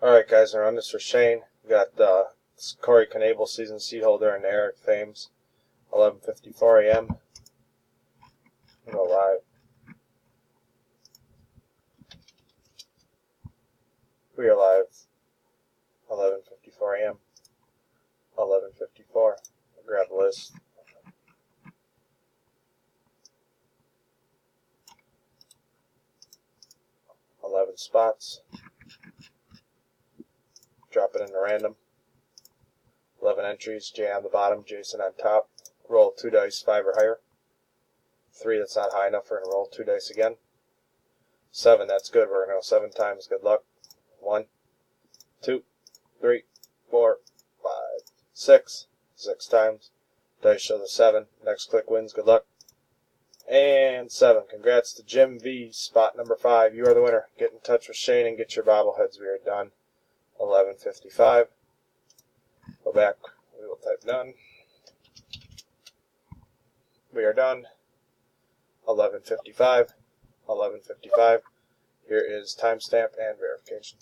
Alright guys, I run this for Shane. We got Corey Knable season seed holder and Eric Thames, 11:54 a.m. Go live. We are live. 11:54 a.m. 11:54. Grab the list. Eleven spots. Drop it into random. 11 entries. Jay on the bottom, Jason on top. Roll 2 dice, 5 or higher. 3, that's not high enough. We're going to roll 2 dice again. 7, that's good. We're going to go 7 times. Good luck. 1, 2, 3, 4, 5, 6. 6 times. Dice show the 7. Next click wins. Good luck. And 7. Congrats to Jim V. Spot number 5. You are the winner. Get in touch with Shane and get your bobbleheads. We are done. 11:55. Go back. We will type done. We are done. 11:55. 11:55. Here is timestamp and verification.